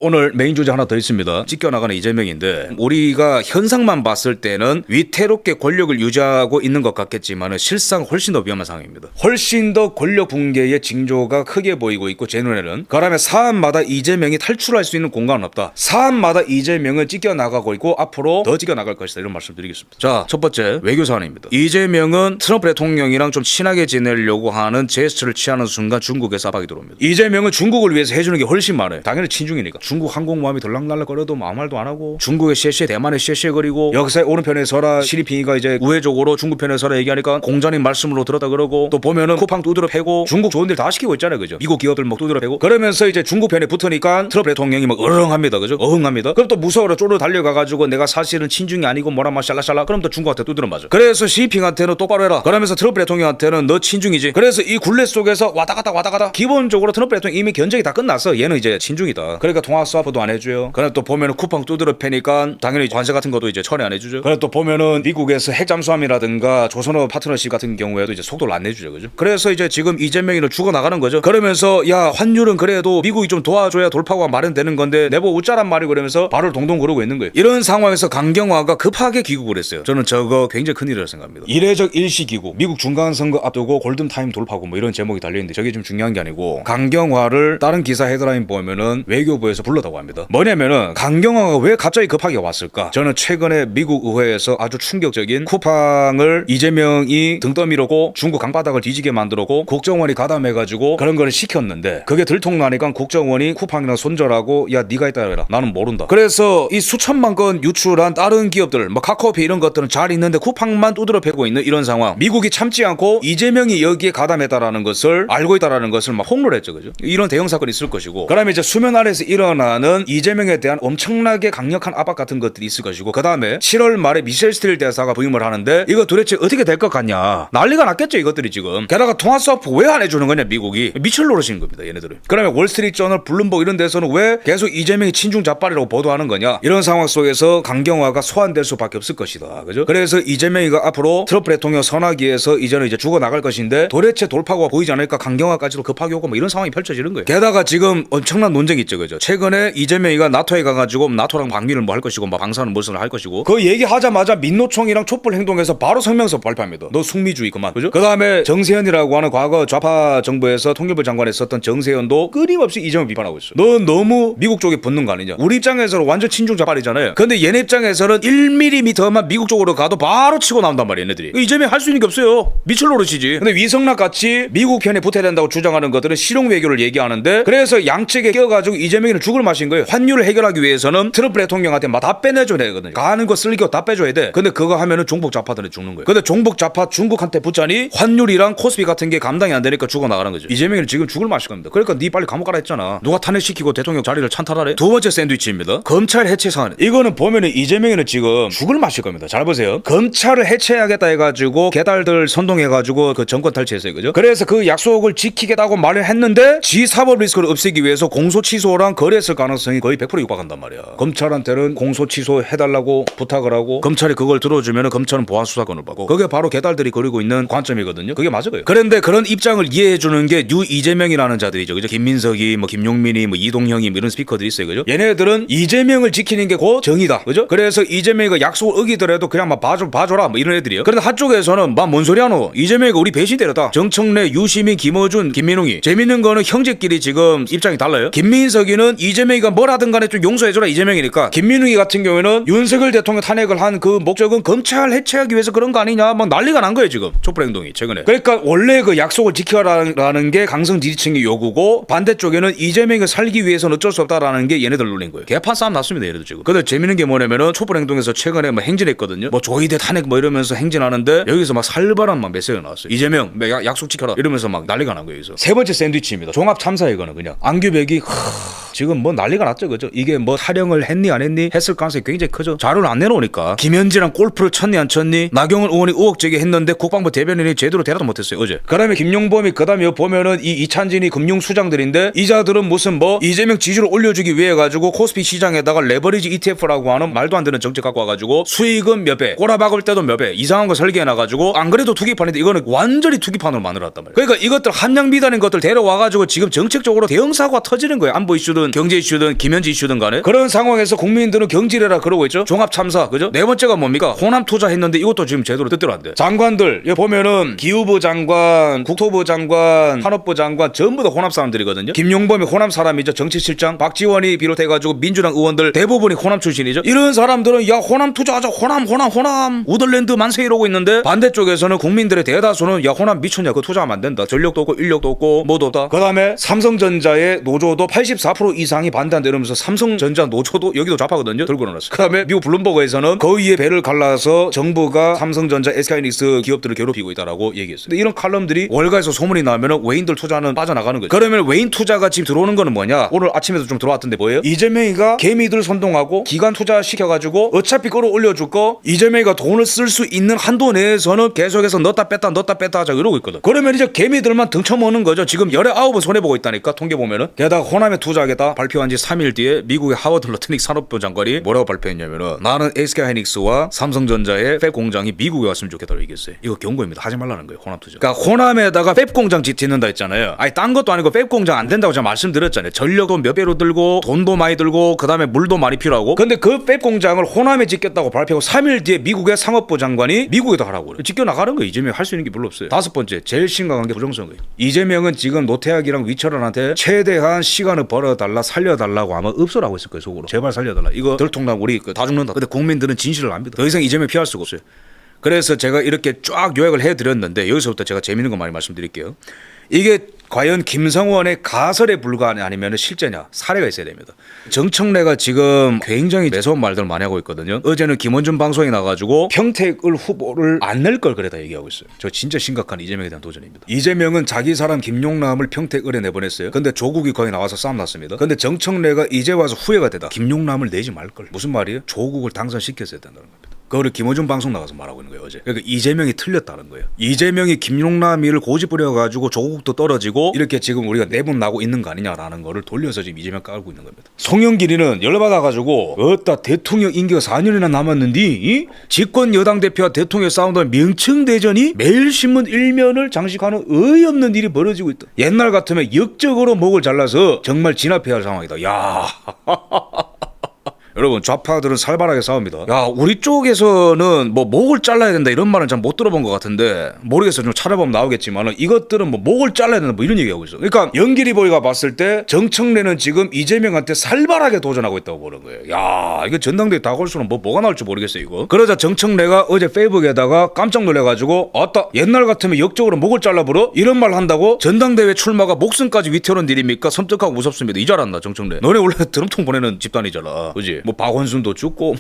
오늘 메인 주제 하나 더 있습니다. 찢겨나가는 이재명인데 우리가 현상만 봤을 때는 위태롭게 권력을 유지하고 있는 것 같겠지만 실상 훨씬 더 위험한 상황입니다. 훨씬 더 권력 붕괴의 징조가 크게 보이고 있고 제 눈에는 그러면 사안마다 이재명이 탈출할 수 있는 공간은 없다. 사안마다 이재명은 찢겨나가고 있고 앞으로 더 찢겨나갈 것이다. 이런 말씀드리겠습니다. 자, 첫 번째 외교 사안입니다. 이재명은 트럼프 대통령이랑 좀 친하게 지내려고 하는 제스처를 취하는 순간 중국에서 압박이 들어옵니다. 이재명은 중국을 위해서 해주는 게 훨씬 많아요. 당연히 친중이니까. 중국 항공모함이 들락날락거려도 아무 말도 안 하고 중국의 셰셰 대만의 셰셰거리고 역사의 오른편에 서라 시리핑이가 이제 우회적으로 중국 편에 서라 얘기하니까 공자님 말씀으로 들었다 그러고 또 보면은 쿠팡 두드려 패고 중국 좋은 일 다 시키고 있잖아요. 그죠? 미국 기업들 막 두드려 패고 그러면서 이제 중국 편에 붙으니까 트럼프 대통령이 막 어흥합니다. 그죠? 어흥합니다. 그럼 또 무서워라 쪼르 달려가가지고 내가 사실은 친중이 아니고 뭐라 막 샬라샬라 그럼 또 중국한테 두드려 맞아. 그래서 시리핑한테는 똑바로 해라. 그러면서 트럼프 대통령한테는 너 친중이지. 그래서 이 굴레 속에서 왔다 갔다 기본적으로 트럼프 대통령 이미 견적이 다 끝났어. 얘는 이제 친중이다. 그러니까 통화 스와프도 안 해줘요. 그래 또 보면은 쿠팡 두드려 패니까 당연히 관세 같은 것도 이제 처리 안 해주죠. 그래 또 보면은 미국에서 핵 잠수함이라든가 조선업 파트너십 같은 경우에도 이제 속도를 안 내주죠. 그죠? 그래서 이제 지금 이재명이는 죽어나가는 거죠. 그러면서 야 환율은 그래도 미국이 좀 도와줘야 돌파구가 마련되는 건데 내보 웃자란 말이 그러면서 발을 동동 구르고 있는 거예요. 이런 상황에서 강경화가 급하게 귀국을 했어요. 저는 저거 굉장히 큰일이라고 생각합니다. 이례적 일시 귀국, 미국 중간선거 앞두고 골든타임 돌파구 뭐 이런 제목이 달려있는데 저게 좀 중요한 게 아니고 강경화를 다른 기사 헤드라인 보면은 외교부에서 불렀다고 합니다. 뭐냐면은 강경화가 왜 갑자기 급하게 왔을까? 저는 최근에 미국 의회에서 아주 충격적인 쿠팡을 이재명이 등 떠밀었고 중국 강바닥을 뒤지게 만들었고 국정원이 가담해가지고 그런 거를 시켰는데 그게 들통나니까 국정원이 쿠팡이랑 손절하고 야 네가 했다 해라. 나는 모른다. 그래서 이 수천만 건 유출한 다른 기업들 뭐 카카오페이 이런 것들은 잘 있는데 쿠팡만 두드려 패고 있는 이런 상황. 미국이 참지 않고 이재명이 여기에 가담했다라는 것을 알고 있다라는 것을 막 홍보를 했죠. 그죠? 이런 대형 사건이 있을 것이고 그다음에 이제 수면 아래에서 일어나는 이재명에 대한 엄청나게 강력한 압박 같은 것들이 있을 것이고 그 다음에 7월 말에 미셸 스틸 대사가 부임을 하는데 이거 도대체 어떻게 될 것 같냐 난리가 났겠죠 이것들이 지금. 게다가 통화 스와프 왜 안 해주는 거냐 미국이. 미칠 노릇인 겁니다 얘네들은. 그 다음에 월스트리트저널 블룸버그 이런 데서는 왜 계속 이재명이 친중 좌빨이라고 보도하는 거냐. 이런 상황 속에서 강경화가 소환될 수밖에 없을 것이다. 그죠? 그래서 이재명이가 앞으로 트럼프 대통령 선하기에서 이제는 이제 죽어나갈 것인데 도대체 돌파구가 보이지 않을까. 강경화까지도 급하게 오고 뭐 이런 상황이 펼쳐지는 거예요. 게다가 지금 엄청난 논쟁이 있죠. 그죠? 최근에 이재명이가 나토에 가가지고 나토랑 방미를 뭐 할 것이고 막 방사는 무엇을 할 것이고 그 얘기하자마자 민노총이랑 촛불 행동에서 바로 성명서 발표합니다. 너 숙미주의 그만. 그죠? 그 다음에 정세현이라고 하는 과거 좌파 정부에서 통일부 장관 했었던 정세현도 끊임없이 이재명 비판하고 있어. 너 너무 미국 쪽에 붙는 거 아니냐. 우리 입장에서는 완전 친중 좌빨이잖아요. 근데 얘네 입장에서는 1mm만 미국 쪽으로 가도 바로 치고 나온단 말이야 얘네들이. 이재명 할 수 있는 게 없어요. 미칠 노릇이지. 근데 위성락 같이 미국 편에 붙어야 된다고 주장하는 것들은 실용 외교를 얘기하는데 그래서 양측에 껴가지고 이재명이는 죽을 맛인 거예요. 환율을 해결하기 위해서는 트럼프 대통령한테 막 다 빼내줘야 되거든요. 가는 거 쓸 거 다 빼줘야 돼. 근데 그거 하면은 종북 좌파들은 죽는 거예요. 근데 종북 좌파 중국한테 붙자니 환율이랑 코스피 같은 게 감당이 안 되니까 죽어나가는 거죠. 이재명이는 지금 죽을 맛일 겁니다. 그러니까 니 빨리 감옥 가라 했잖아. 누가 탄핵시키고 대통령 자리를 찬탈하래? 두 번째 샌드위치입니다. 검찰 해체 사안. 이거는 보면은 이재명이는 지금 죽을 맛일 겁니다. 잘 보세요. 검찰을 해체하겠다 해가지고 개달들 선동해가지고 그 정권 탈취했어요. 그죠? 그래서 그 약속을 지키겠다고 말을 했는데 지 사법 리스크를 없애기 위해서 공소 취소랑 거래했을 가능성이 거의 100% 육박한단 말이야. 검찰한테는 공소 취소 해달라고 부탁을 하고 검찰이 그걸 들어주면은 검찰은 보안 수사권을 받고 그게 바로 개달들이 그리고 있는 관점이거든요. 그게 맞아요. 그런데 그런 입장을 이해해주는 게 뉴 이재명이라는 자들이죠. 그죠? 김민석이 뭐 김용민이 뭐 이동형이 뭐 이런 스피커들이 있어요. 그죠? 얘네들은 이재명을 지키는 게 곧 정의다. 그죠? 그래서 이재명이가 약속을 어기더라도 그냥 막 봐줘라 뭐 이런 애들이에요. 그런데 한쪽에서는 막 뭔 소리 하노? 이재명이가 우리 배신 때렸다. 정청래, 유시민, 김어준, 김민웅이. 재밌는 거는 형제끼리 지금 입장이 달라요. 김민석이는 이재명이가 뭘 하든 간에 좀 용서해줘라 이재명이니까. 김민웅이 같은 경우에는 윤석열 대통령 탄핵을 한 그 목적은 검찰 해체하기 위해서 그런 거 아니냐 막 난리가 난 거예요 지금 촛불 행동이 최근에. 그러니까 원래 그 약속을 지켜라라는 게 강성 지지층의 요구고 반대쪽에는 이재명이 살기 위해서는 어쩔 수 없다라는 게 얘네들 놀린 거예요. 개판 싸움 났습니다 얘네들 지금. 근데 재밌는 게 뭐냐면은 촛불 행동에서 최근에 뭐 행진했거든요. 뭐 조이대 탄핵 뭐 이러면서 행진하는데 여기서 막 살벌한 막 메시지가 나왔어요. 이재명 약속 지켜라 이러면서 막 난리가 난 거예요. 여기서. 세 번째 샌드위치입니다. 종합 참사 이거는 그냥 안규백이 지금 뭐 난리가 났죠. 그죠? 이게 뭐 타령을 했니 안 했니 했을 가능성이 굉장히 크죠. 자료를 안 내놓으니까. 김현지랑 골프를 쳤니 안 쳤니 나경원 의원이 의혹 제기했는데 국방부 대변인이 제대로 대답도 못했어요 어제. 그 다음에 김용범이 그 다음에 보면은 이 이찬진이 금융수장들인데 이자들은 무슨 뭐 이재명 지지를 올려주기 위해 가지고 코스피 시장에다가 레버리지 ETF라고 하는 말도 안 되는 정책 갖고 와가지고 수익은 몇 배 꼬라박을 때도 몇 배 이상한 거 설계해놔가지고 안 그래도 투기판인데 이거는 완전히 투기판으로 만들어놨단 말이에요. 그러니까 이것들 한양 비단인 것들 데려와가지고 지금 정책적으로 대형 사고가 터지는 거예요. 안보 이슈든 경제 경제 이슈든 김현지 이슈든 간에 그런 상황에서 국민들은 경질해라 그러고 있죠. 종합참사 그죠? 네 번째가 뭡니까? 호남 투자했는데 이것도 지금 제대로 뜻대로 안 돼. 장관들 여기 보면은 기후부 장관, 국토부 장관, 산업부 장관 전부 다 호남 사람들이거든요. 김용범이 호남 사람이죠. 정치실장 박지원이 비롯해가지고 민주당 의원들 대부분이 호남 출신이죠. 이런 사람들은 야 호남 투자하자 호남 우덜랜드 만세 이러고 있는데 반대쪽에서는 국민들의 대다수는 야 호남 미쳤냐 그거 투자하면 안 된다. 전력도 없고 인력도 없고 뭐도 없다. 그 다음에 삼성전자의 노조도 84% 이상이 반대한다 이러면서 삼성전자 노조도 여기도 좌파거든요. 들고 일어났어. 그 다음에 미국 블룸버그에서는 거위의 배를 갈라서 정부가 삼성전자 SK하이닉스 기업들을 괴롭히고 있다라고 얘기했어요. 근데 이런 칼럼들이 월가에서 소문이 나면 외인들 투자는 빠져나가는 거죠. 그러면 외인 투자가 지금 들어오는 거는 뭐냐? 오늘 아침에도 좀 들어왔던데 뭐예요? 이재명이가 개미들 선동하고 기관 투자 시켜가지고 어차피 끌어올려줄 거 이재명이가 돈을 쓸 수 있는 한도 내에서는 계속해서 넣었다 뺐다 하자 이러고 있거든. 그러면 이제 개미들만 등쳐먹는 거죠. 지금 19은 손해보고 있다니까 통계 보면은. 게다가 호남에 투자하겠다 발표한 지 3일 뒤에 미국의 하워드 러트닉 산업부 장관이 뭐라고 발표했냐면은 나는 SK하이닉스와 삼성전자의 팹 공장이 미국에 왔으면 좋겠다고 얘기했어요. 이거 경고입니다. 하지 말라는 거예요. 호남 투자. 그러니까 호남에다가 팹 공장 짓는다 했잖아요. 아니 딴 것도 아니고 팹 공장 안 된다고 제가 말씀드렸잖아요. 전력도 몇 배로 들고 돈도 많이 들고 그다음에 물도 많이 필요하고. 근데 그 팹 공장을 호남에 짓겠다고 발표하고 3일 뒤에 미국의 상업부 장관이 미국에도 하라고 그래요. 짓겨 나가는 거예요. 이재명이 할 수 있는 게 별로 없어요. 다섯 번째 제일 심각한 게 부정선거예요. 이재명은 지금 노태학이랑 위철원한테 최대한 시간을 벌어달라 살려달라고 아마 읍소라고 했을 거예요. 속으로 제발 살려달라. 이거 들통나면 우리 다 죽는다. 근데 국민들은 진실을 안 믿어. 더 이상 이재명 피할 수가 없어요. 그래서 제가 이렇게 쫙 요약을 해드렸는데 여기서부터 제가 재밌는 거 많이 말씀드릴게요. 이게 과연 김성원의 가설에 불과하냐 아니면 실제냐 사례가 있어야 됩니다. 정청래가 지금 굉장히 매서운 말들을 많이 하고 있거든요. 어제는 김원준 방송에 나가지고 평택을 후보를 안 낼 걸 그래다 얘기하고 있어요. 저 진짜 심각한 이재명에 대한 도전입니다. 이재명은 자기 사람 김용남을 평택을에 내보냈어요. 근데 조국이 거기 나와서 싸움 났습니다. 근데 정청래가 이제 와서 후회가 되다. 김용남을 내지 말걸. 무슨 말이에요? 조국을 당선시켰어야 된다는 겁니다. 그거를 김어준 방송 나가서 말하고 있는 거예요 어제. 그러니까 이재명이 틀렸다는 거예요. 이재명이 김용남이를 고집부려가지고 조국도 떨어지고 이렇게 지금 우리가 내분나고 있는 거 아니냐라는 거를 돌려서 지금 이재명 깔고 있는 겁니다. 송영길이는 열받아가지고 어따 대통령 임기가 4년이나 남았는데 이? 집권 여당 대표와 대통령 싸운다는 명청대전이 매일 신문 일면을 장식하는 어이없는 일이 벌어지고 있다. 옛날 같으면 역적으로 목을 잘라서 정말 진압해야 할 상황이다. 야 여러분 좌파들은 살벌하게 싸웁니다. 야 우리 쪽에서는 뭐 목을 잘라야 된다 이런 말은 잘 못 들어본 것 같은데 모르겠어요. 좀 찾아보면 나오겠지만 이것들은 뭐 목을 잘라야 된다 뭐 이런 얘기하고 있어. 그러니까 연길이보이가 봤을 때 정청래는 지금 이재명한테 살벌하게 도전하고 있다고 보는 거예요. 야 이거 전당대회 다골수는 뭐가 나올지 모르겠어요 이거. 그러자 정청래가 어제 페이북에다가 깜짝 놀래가지고 아따 옛날 같으면 역적으로 목을 잘라버려? 이런 말 한다고 전당대회 출마가 목숨까지 위태로운 일입니까? 섬뜩하고 무섭습니다. 이 줄 알았나 정청래. 너네 원래 드럼통 보내는 집단이잖아. 그지? 뭐 박원순도 죽고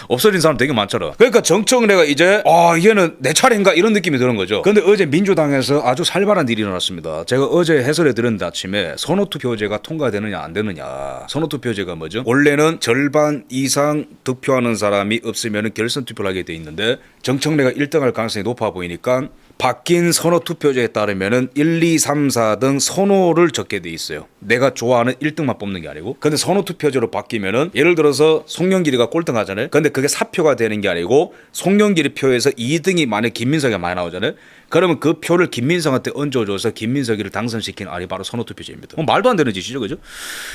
없어진 사람 되게 많잖아. 그러니까 정청래가 이제 이게는 내 차례인가 이런 느낌이 드는 거죠. 근데 어제 민주당에서 아주 살벌한 일이 일어났습니다. 제가 어제 해설해 드렸는데 아침에 선호투표제가 통과되느냐 안 되느냐. 선호투표제가 뭐죠? 원래는 절반 이상 득표하는 사람이 없으면 결선투표를 하게 돼 있는데 정청래가 1등할 가능성이 높아 보이니까 바뀐 선호투표제에 따르면은 1, 2, 3, 4 등 선호를 적게 돼 있어요. 내가 좋아하는 1등만 뽑는 게 아니고. 근데 선호투표제로 바뀌면은 예를 들어서 송영길이가 꼴등 하잖아요. 근데 그게 사표가 되는 게 아니고 송영길이 표에서 2등이 만약 김민석이 많이 나오잖아요. 그러면 그 표를 김민석한테 얹어줘서 김민석이를 당선시킨 알이 바로 선호투표제입니다. 말도 안 되는 짓이죠, 그죠?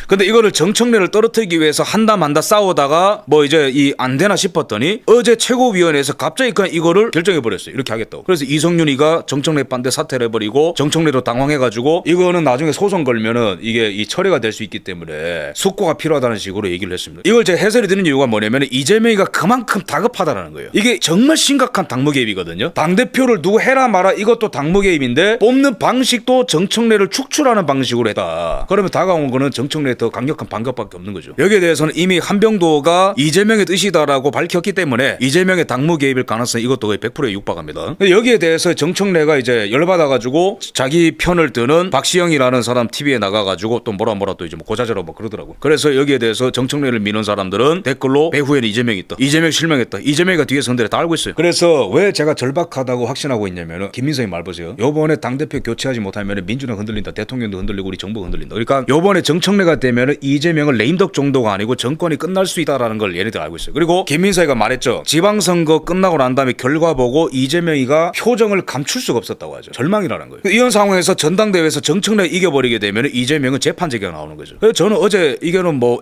근데 이거를 정청래를 떨어뜨리기 위해서 한다 만다 싸우다가 뭐 이제 이 안 되나 싶었더니 어제 최고위원회에서 갑자기 그냥 이거를 결정해버렸어요. 이렇게 하겠다고. 그래서 이성윤이가 정청래 반대 사퇴를 해버리고 정청래도 당황해가지고 이거는 나중에 소송 걸면은 이게 이 처리가 될 수 있기 때문에 숙고가 필요하다는 식으로 얘기를 했습니다. 이걸 제가 해설이 드는 이유가 뭐냐면 이재명이가 그만큼 다급하다는 거예요. 이게 정말 심각한 당무 개입이거든요. 당대표를 누구 해라 마라 이것도 당무 개입인데 뽑는 방식도 정청래를 축출하는 방식으로 했다. 그러면 다가온 거는 정청래의 더 강력한 반격밖에 없는 거죠. 여기에 대해서는 이미 한병도가 이재명의 뜻이다라고 밝혔기 때문에 이재명의 당무 개입일 가능성이 이것도 거의 100%에 육박합니다. 여기에 대해서 정청래가 이제 열받아가지고 자기 편을 드는 박시영이라는 사람 TV에 나가가지고 또 뭐라 또 이제 뭐 고자저라 뭐 그러더라고. 그래서 여기에 대해서 정청래를 미는 사람들은 댓글로 배후에는 이재명이 있다. 이재명 실명했다. 이재명이가 뒤에 선대를 다 알고 있어요. 그래서 왜 제가 절박하다고 확신하고 있냐면은 김민석이 말 보세요. 요번에 당대표 교체하지 못하면 민주당 흔들린다. 대통령도 흔들리고 우리 정부가 흔들린다. 그러니까 요번에 정청래가 되면 이재명은 레임덕 정도가 아니고 정권이 끝날 수 있다라는 걸 얘네들 알고 있어요. 그리고 김민석이가 말했죠. 지방선거 끝나고 난 다음에 결과 보고 이재명이가 표정을 감출 수가 없었다고 하죠. 절망이라는 거예요. 이런 상황에서 전당대회에서 정청래 이겨버리게 되면 이재명은 재판 제기가 나오는 거죠. 그래서 저는 어제 이거는 뭐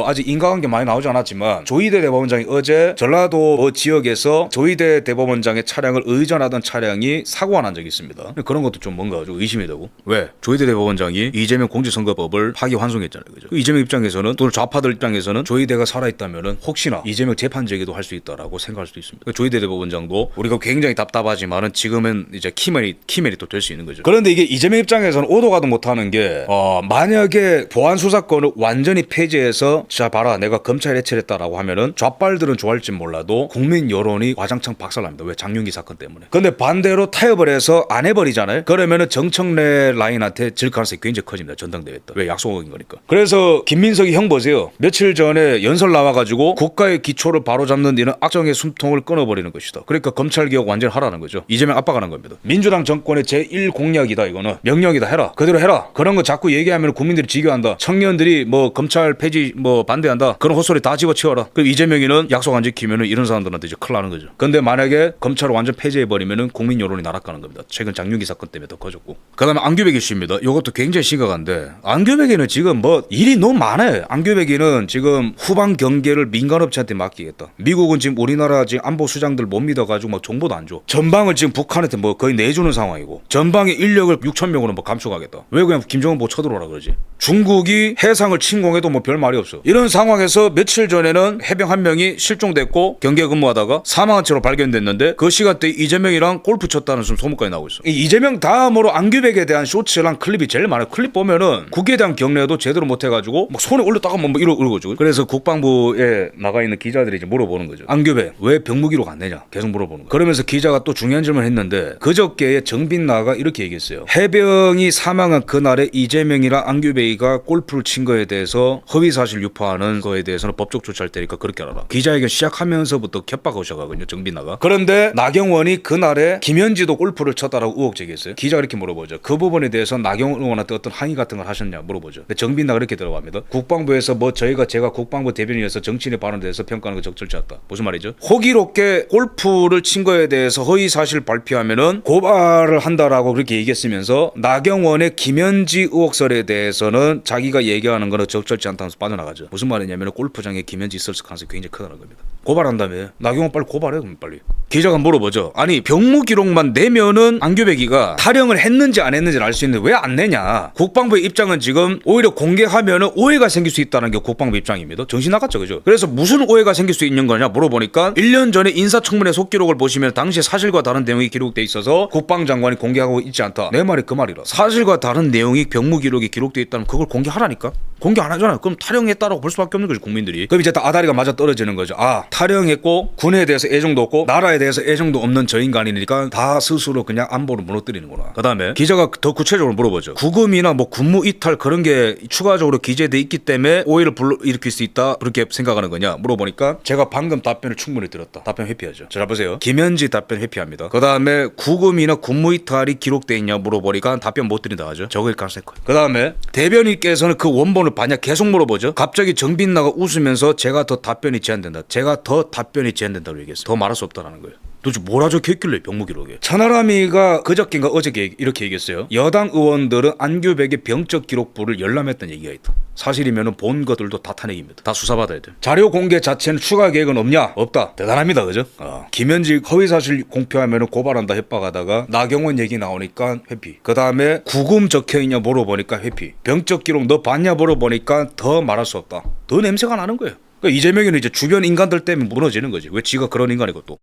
아직 인과관계 많이 나오지 않았지만 조희대 대법원장이 어제 전라도 지역에서 조희대 대법원장의 차량을 의전하던 차량이 사고가 난 적이 있습니다. 그런 것도 좀 뭔가 좀 의심이 되고. 왜? 조희대 대법원장이 이재명 공직선거법을 파기환송했잖아요. 그죠? 이재명 입장에서는 또 좌파들 입장에서는 조희대가 살아있다면은 혹시나 이재명 재판 제기도 할 수 있다라고 생각할 수도 있습니다. 조희대 대법원장도 우리가 굉장히 답답하지만은 지금은 이제 키멜이 또 될 수 있는 거죠. 그런데 이게 이재명 입장에서는 오도 가도 못하는 게 만약에 보안 수사권을 완전히 폐지해서 자 봐라 내가 검찰 해체했다라고 하면은 좌빨들은 좋아할지 몰라도 국민 여론이 와장창 박살납니다. 왜? 장윤기 사건 때문에. 근데 반대로 타협을 해서 안 해버리잖아요. 그러면은 정청래 라인한테 질 가능성이 굉장히 커집니다. 전당대회 때. 왜? 약속인 거니까. 그래서 김민석이 형 보세요. 며칠 전에 연설 나와가지고 국가의 기초를 바로잡는 데는 악정의 숨통을 끊어버리는 것이다. 그러니까 검찰개혁 완전히 하라는 거죠. 이재명 압박하는 겁니다. 민주당 정권의 제1 공약이다. 이거는 명령이다. 해라. 그대로 해라. 그런 거 자꾸 얘기하면 국민들이 지겨한다. 청년들이 뭐 검찰 폐지 뭐 반대한다. 그런 헛소리 다 집어치워라. 그럼 이재명이는 약속 안 지키면은 이런 사람들한테 이제 큰일 나는 거죠. 근데 만약에 검찰을 완전 폐지해버리면은 국민 여론이 날아가는 겁니다. 최근 장윤기 사건 때문에 더 커졌고. 그 다음에 안규백 이슈입니다. 이것도 굉장히 심각한데 안규백이는 지금 뭐 일이 너무 많아요. 안규백이는 지금 후방 경계를 민간업체한테 맡기겠다. 미국은 지금 우리나라 지금 안보 수장들 못 믿어가지고 막 정보도 안 줘. 전방을 지금 북한한테 뭐 거의 내주는 상황이고 전방의 인력을 6,000명으로 뭐 감축하겠다. 왜 그냥 김정은 뭐 쳐들어오라 그러지? 중국이 해상을 침공해도 뭐 별 말이 없어. 이런 상황에서 며칠 전에는 해병 한 명이 실종됐고 경계 근무하다가 사망한 채로 발견됐는데 그 시간대에 이재명이랑 골프 쳤다는 소문까지 나오고 있어. 이재명 다음으로 안규백에 대한 쇼츠랑 클립이 제일 많아요. 클립 보면은 국기에 대한 경례도 제대로 못해가지고 막 손에 올렸다가 뭐 이러고. 그래서 국방부에 나가 있는 기자들이 이제 물어보는 거죠. 안규백 왜 병무기록 안 내냐? 계속 물어보는 거예요. 그러면서 기자가 또 중요한 질문을 했는데 그저께에 정빈나가 이렇게 얘기했어요. 해병이 사망한 그날에 이재명이랑 안규백이가 골프를 친 거에 대해서 허위사실 유포하는 거에 대해서는 법적 조치할 테니까 그렇게 알아라. 기자회견 시작하면서부터 겹박하고 시작하거든요. 정빈나가. 그런데 나경원이 그날에 김현지도 골프를 쳤다라고 의혹 제기했어요. 기자가 이렇게 물어보죠. 그 부분에 대해서 나경원 의원한테 어떤 항의 같은 걸 하셨냐 물어보죠. 근데 정빈나가 이렇게 들어갑니다. 국방부에서 뭐 제가 국방부 대변인이어서 정치인의 발언에 대해서 평가하는 거 적절치 않다. 무슨 말이죠? 호기롭게 골프를 친 거에 대해서 허위사실 발표하면은 고발을 한다라고 그렇게 얘기했으면서 나경원의 김현지 의혹설에 대해서는 자기가 얘기하는 거는 적절치 않다면서 빠져나가죠. 무슨 말이냐면 골프장에 김현지 있을 가능성이 굉장히 크다는 겁니다. 고발한다며. 나경원 빨리 고발해. 그럼 빨리. 기자가 물어보죠. 아니 병무 기록만 내면은 안규백이가 탈영을 했는지 안 했는지를 알 수 있는데 왜 안 내냐. 국방부의 입장은 지금 오히려 공개하면은 오해가 생길 수 있다는 게 국방부 입장입니다. 정신 나갔죠. 그죠? 그래서 무슨 오해가 생길 수 있는 거냐 물어보니까 1년 전에 인사청문회 속기록을 보시면 당시 사실과 다른 내용이 기록돼 있어서 국방장관이 공개하고 있지 않다. 내 말이 그 말이라. 사실과 다른 내용이 병무 기록에 기록돼 있다면 그걸 공개하라니까. 공개 안 하잖아요. 그럼 탈영했다라고 볼 수밖에 없는 거죠. 국민들이. 그럼 이제 다 아다리가 맞아 떨어지는 거죠. 아 탈영했고 군에 대해서 애정도 없고 나라에 대해서 애정도 없는 저 인간이니까 다 스스로 그냥 안보를 무너뜨리는구나. 그 다음에 기자가 더 구체적으로 물어보죠. 구금이나 뭐 군무 이탈 그런 게 추가적으로 기재돼 있기 때문에 오해를 불러일으킬 수 있다 그렇게 생각하는 거냐 물어보니까 제가 방금 답변을 충분히 들었다. 답변 회피하죠. 자 보세요. 김현지 답변 회피합니다. 그 다음에 구금이나 군무 이탈이 기록돼 있냐 물어보니까 답변 못 드린다 하죠. 적을 가능성이 커요. 그 다음에 대변인께서는 그 원본을 봤냐 계속 물어보죠. 갑자기 정빈나가 웃으면서 제가 더 답변이 제한된다고 얘기했어요. 더 말할 수 없다라는 거예요. 도대체 뭐라 적혀있길래 병무기록에. 천하람이가 그저께인가 어저께 이렇게 얘기했어요. 여당 의원들은 안규백의 병적 기록부를 열람했다는 얘기가 있다. 사실이면은 본 것들도 다 탄핵입니다. 다 수사받아야 돼. 자료 공개 자체는 추가 계획은 없냐? 없다. 대단합니다. 그죠? 김현지 허위사실 공표하면은 고발한다 협박하다가 나경원 얘기 나오니까 회피. 그 다음에 구금 적혀있냐 물어보니까 회피. 병적 기록 너 봤냐 물어보니까 더 말할 수 없다. 더 냄새가 나는 거예요. 그러니까 이재명이는 이제 주변 인간들 때문에 무너지는 거지. 왜 지가 그런 인간이고 또.